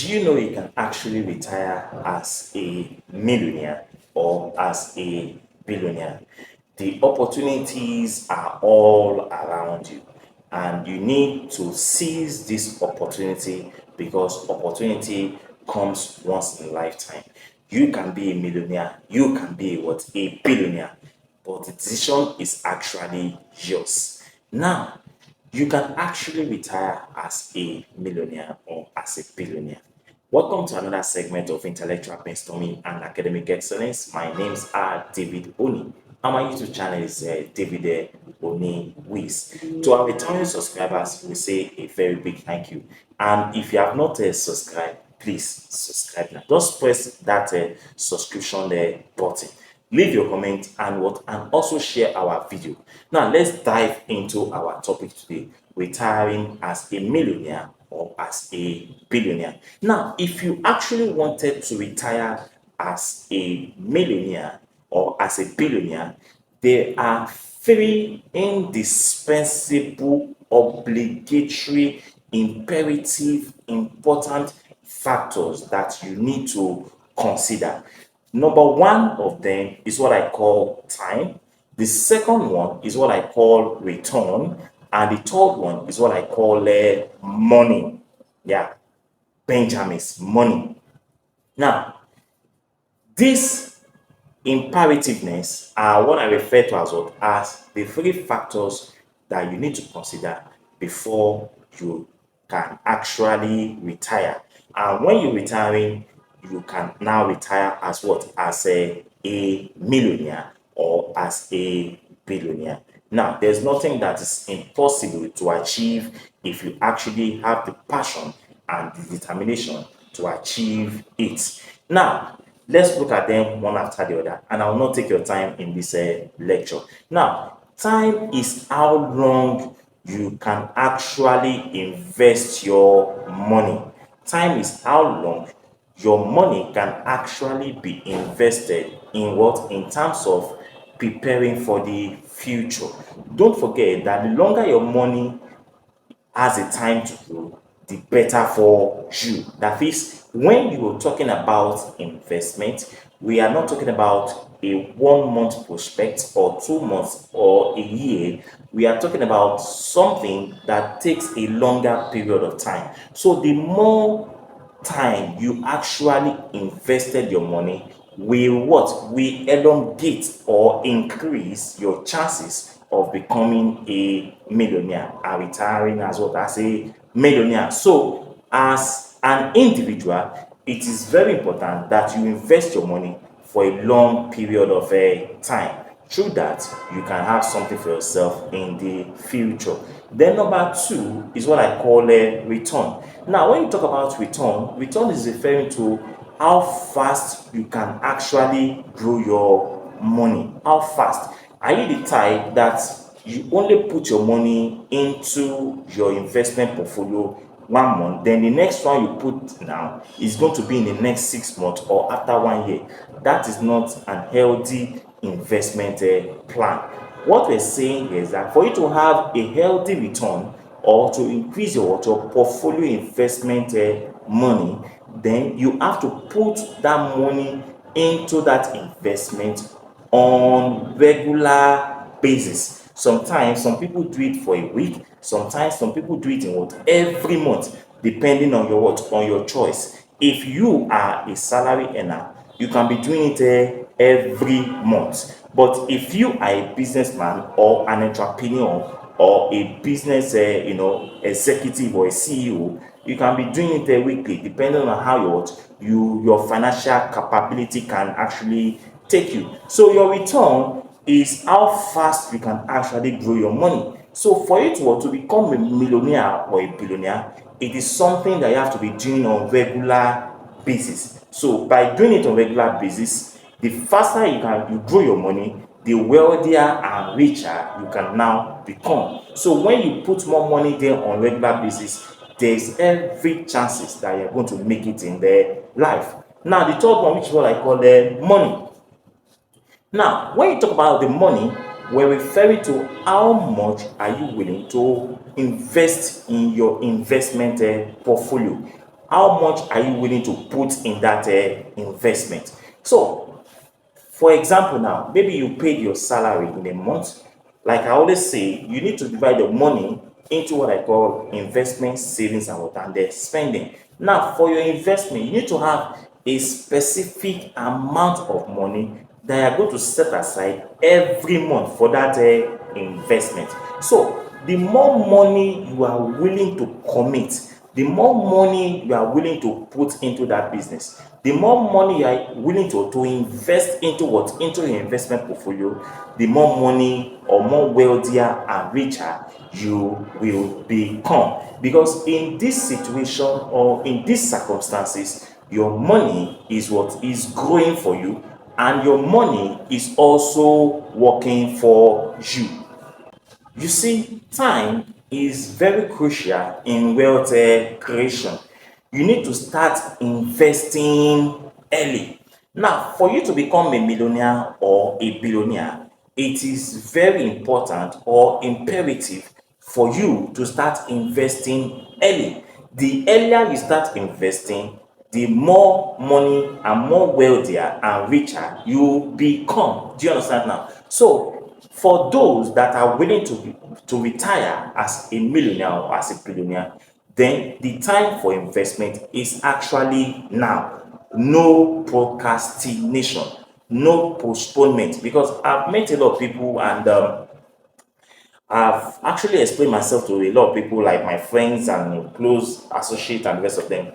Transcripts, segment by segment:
Do you know you can actually retire as a millionaire or as a billionaire? The opportunities are all around you, and you need to seize this opportunity because opportunity comes once in a lifetime. You can be a millionaire, you can be a billionaire, but the decision is actually yours. Now, you can actually retire as a millionaire or as a billionaire. Welcome to another segment of Intellectual Brainstorming and Academic Excellence. My names are David Oni, and my YouTube channel is David Oni Wiz. To our returning subscribers, we say a very big thank you. And if you have not subscribed, please subscribe now. Just press that subscription button, leave your comment and also share our video. Now let's dive into our topic today: retiring as a millionaire or as a billionaire. Now, if you actually wanted to retire as a millionaire or as a billionaire, there are three indispensable, obligatory, imperative, important factors that you need to consider. Number one of them is what I call time. The second one is what I call return. And the third one is what I call money. Yeah, Benjamin's money. Now, this imperativeness are what I refer to as the three factors that you need to consider before you can actually retire. And when you're retiring, you can now retire as what? As a millionaire or as a billionaire. Now, there's nothing that is impossible to achieve if you actually have the passion and the determination to achieve it. Now, let's look at them one after the other, and I will not take your time in this lecture. Now, time is how long you can actually invest your money. Time is how long your money can actually be invested in what? In terms of preparing for the future. Don't forget that the longer your money has a time to grow, the better for you. That is, when you are talking about investment, we are not talking about a 1 month prospect or 2 months or a year. We are talking about something that takes a longer period of time. So the more time you actually invested your money will what? Will elongate or increase your chances of becoming a millionaire and retiring as what? As a millionaire. So as an individual, it is very important that you invest your money for a long period of time. Through that, you can have something for yourself in the future. Then number two is what I call a return. Now, when you talk about return is referring to how fast you can actually grow your money. How fast? Are you the type that you only put your money into your investment portfolio 1 month, then the next one you put now is going to be in the next 6 months or after 1 year? That is not an healthy investment plan. What we're saying is that for you to have a healthy return or to increase your portfolio investment money, then you have to put that money into that investment on regular basis. Sometimes some people do it for a week, sometimes some people do it in what? Every month, depending on your what? On your choice. If you are a salary earner, you can be doing it every month. But if you are a businessman or an entrepreneur or a business executive or a CEO, you can be doing it weekly, depending on how your financial capability can actually take you. So your return is how fast you can actually grow your money. So for you to become a millionaire or a billionaire, it is something that you have to be doing on regular basis. So by doing it on regular basis, the faster you grow your money, the wealthier and richer you can now become. So when you put more money there on regular basis, there's every chances that you're going to make it in their life. Now the third one, which is what I call money. Now, when you talk about the money, we're referring to how much are you willing to invest in your investment portfolio. how much are you willing to put in that investment? So, for example, now maybe you paid your salary in a month. Like I always say, you need to divide the money into what I call investment, savings, and what and then spending. Now, for your investment, you need to have a specific amount of money that you are going to set aside every month for that investment. So, the more money you are willing to commit, the more money you are willing to put into that business, the more money you are willing to invest into what into your investment portfolio, the more money or more wealthier and richer you will become. Because in this situation or in these circumstances, your money is what is growing for you, and your money is also working for you. You see, time is very crucial in wealth creation. You need to start investing early. Now, for you to become a millionaire or a billionaire, it is very important or imperative for you to start investing early. The earlier you start investing, the more money and more wealthier and richer you become. Do you understand now? So, for those that are willing to retire as a millionaire or as a billionaire, then the time for investment is actually now. No procrastination, no postponement. Because I've met a lot of people, and I've actually explained myself to a lot of people, like my friends and close associates and the rest of them,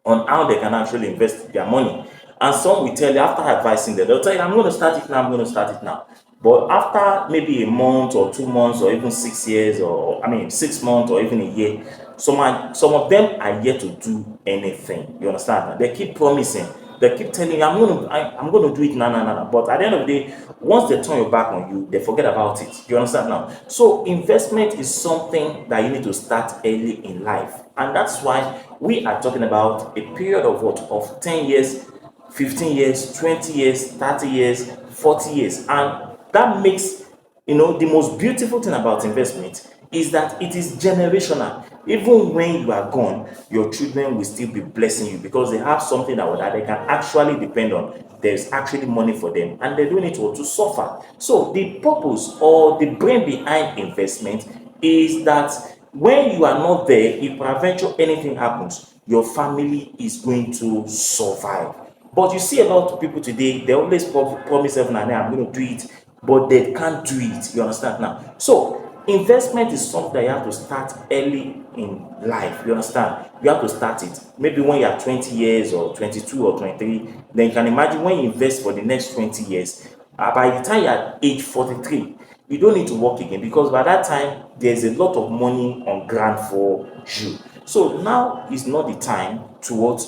on how they can actually invest their money. And some will tell you, after advising them, they'll tell you, I'm going to start it now, I'm going to start it now. But after maybe a month or 2 months or even 6 years, or I mean 6 months or even a year, some of them are yet to do anything. You understand? They keep promising, they keep telling you, I'm going to do it now, now, now, now. But at the end of the day, once they turn your back on you, they forget about it. You understand now? So investment is something that you need to start early in life, and that's why we are talking about a period of what, of 10 years, 15 years, 20 years, 30 years, 40 years. And that makes, the most beautiful thing about investment is that it is generational. Even when you are gone, your children will still be blessing you, because they have something that they can actually depend on. There's actually money for them, and they don't need to suffer. So the purpose or the brain behind investment is that when you are not there, if peradventure anything happens, your family is going to survive. But you see a lot of people today, they always promise heaven and I'm going to do it, but they can't do it. You understand now? So, investment is something that you have to start early in life. You understand? You have to start it. Maybe when you are 20 years or 22 or 23, then you can imagine when you invest for the next 20 years, by the time you are age 43, you don't need to work again, because by that time there's a lot of money on ground for you. So now is not the time to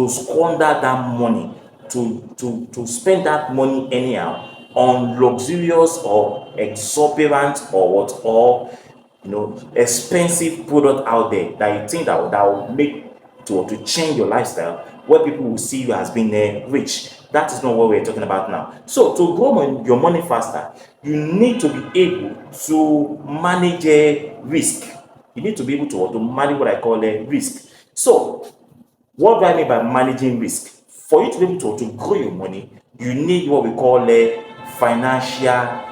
squander that money, to spend that money anyhow on luxurious or exorbitant or what, or expensive product out there that you think that will make to change your lifestyle, where people will see you as being rich. That is not what we're talking about now. So to grow your money faster, you need to be able to manage risk. You need to be able to manage what I call a risk. So what do I mean by managing risk? For you to be able to grow your money, you need what we call a financial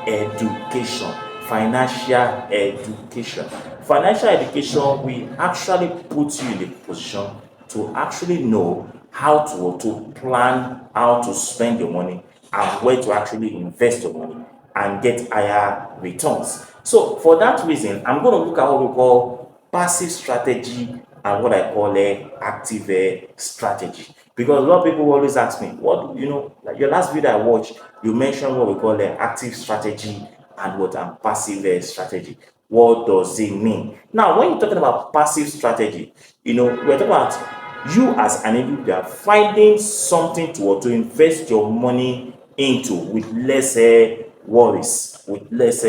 education. Financial education. Financial education will actually put you in the position to actually know how to plan, how to spend your money, and where to actually invest your money and get higher returns. So for that reason, I'm going to look at what we call passive strategy and what I call a active strategy. Because a lot of people always ask me, what, like your last video I watched, you mentioned what we call an active strategy and what and passive strategy. What does it mean? Now, when you're talking about passive strategy, we're talking about you as an individual finding something to invest your money into with less worries. With less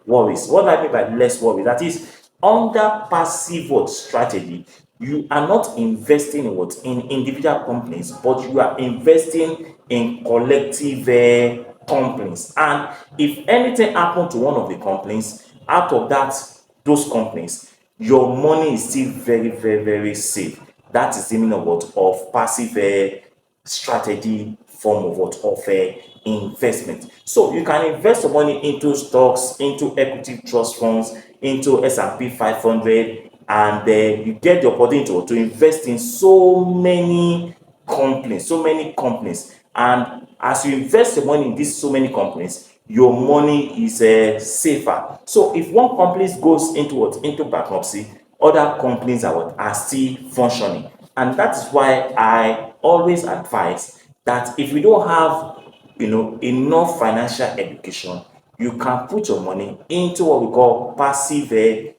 worries. What do I mean by less worries? That is, under passive strategy, you are not investing in individual companies, but you are investing in collective companies. And if anything happened to one of the companies, out of those companies, your money is still very, very, very safe. That is the meaning of what? Of passive strategy form of what? Of investment. So you can invest your money into stocks, into equity trust funds, into S&P 500, and you get the opportunity to invest in so many companies. And as you invest your money in these so many companies, your money is safer. So if one company goes into what? Into bankruptcy, other companies are still functioning. And that is why I always advise that if you don't have enough financial education, you can put your money into what we call passive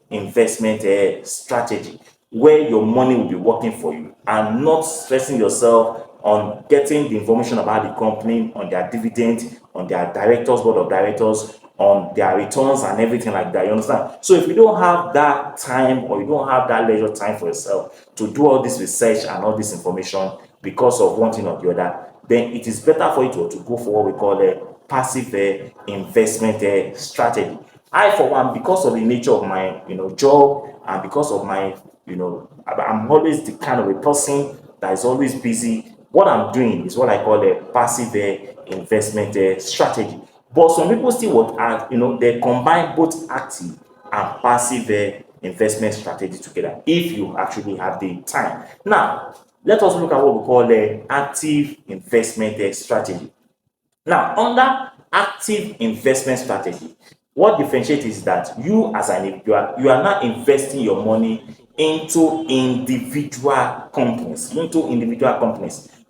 investment strategy, where your money will be working for you and not stressing yourself on getting the information about the company, on their dividend, on their directors, board of directors, on their returns and everything like that. You understand? So if you don't have that time, or you don't have that leisure time for yourself to do all this research and all this information because of one thing or the other, then it is better for you to go for what we call a passive investment strategy. I, for one, because of the nature of my job, and because of my I'm always the kind of a person that is always busy. What I'm doing is what I call a passive investment strategy. But some people still what are they combine both active and passive investment strategy together, if you actually have the time. Now, let us look at what we call active investment strategy. Now, under active investment strategy, what differentiates is that you, as an individual, you are not investing your money into individual companies.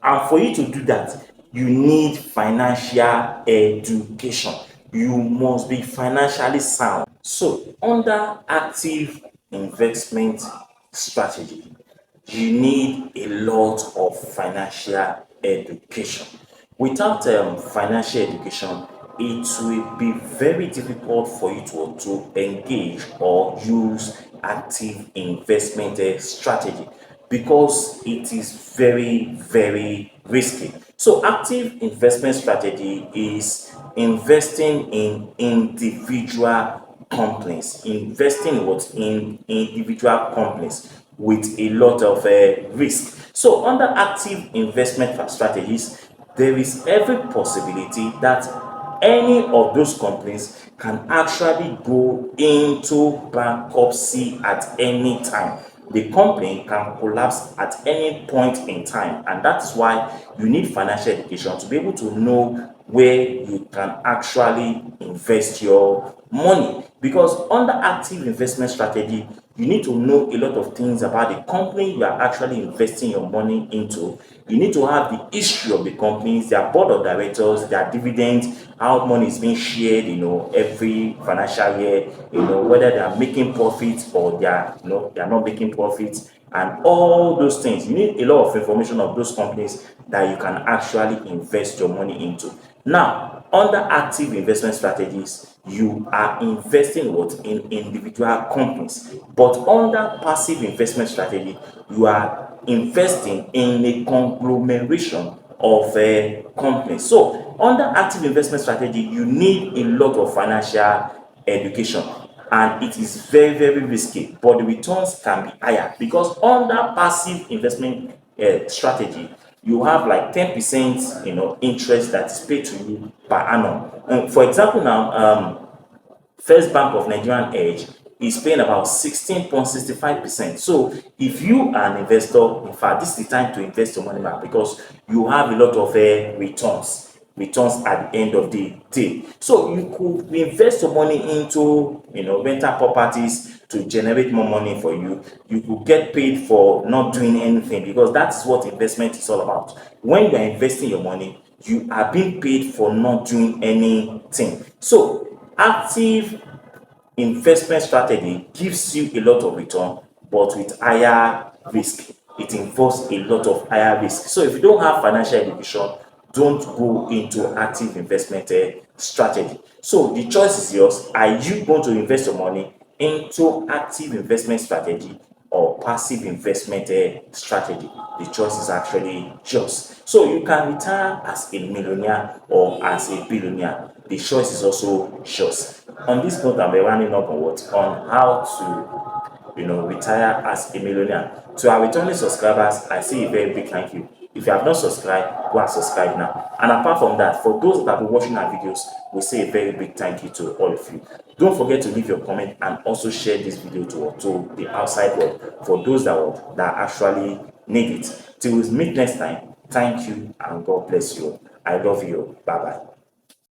And for you to do that, you need financial education. You must be financially sound. So, under active investment strategy, you need a lot of financial education. Without financial education, it will be very difficult for you to engage or use active investment strategy, because it is very, very risky. So, active investment strategy is investing in individual companies, investing in individual companies with a lot of risk. So, under active investment strategies, there is every possibility that any of those companies can actually go into bankruptcy at any time. The company can collapse at any point in time, and that's why you need financial education to be able to know where you can actually invest your money. Because under active investment strategy, you need to know a lot of things about the company you are actually investing your money into. You need to have the history of the companies, their board of directors, their dividends, how money is being shared, every financial year, whether they are making profits or they are not making profits, and all those things. You need a lot of information of those companies that you can actually invest your money into. Now, under active investment strategies, you are investing in individual companies. But under passive investment strategy, you are investing in a conglomeration of companies. So, under active investment strategy, you need a lot of financial education, and it is very, very risky, but the returns can be higher, because under passive investment strategy, you have like 10% interest that is paid to you per annum. For example, now, First Bank of Nigerian Edge is paying about 16.65%. So if you are an investor, in fact, this is the time to invest your money back, because you have a lot of returns at the end of the day. So you could invest your money into rental properties to generate more money for you. You could get paid for not doing anything, because that's what investment is all about. When you are investing your money, you are being paid for not doing anything. So active investment strategy gives you a lot of return, but with higher risk. It involves a lot of higher risk. So if you don't have financial education, don't go into active investment strategy. So the choice is yours. Are you going to invest your money into active investment strategy or passive investment strategy? The choice is actually yours. So you can retire as a millionaire or as a billionaire. The choice is also yours. On this note, I'm running up on how retire as a millionaire. To our returning subscribers, I say a very big thank you. If you have not subscribed, go and subscribe now. And apart from that, for those that have been watching our videos, we say a very big thank you to all of you. Don't forget to leave your comment and also share this video to the outside world for those that actually need it. Till we meet next time, thank you and God bless you. I love you. Bye bye.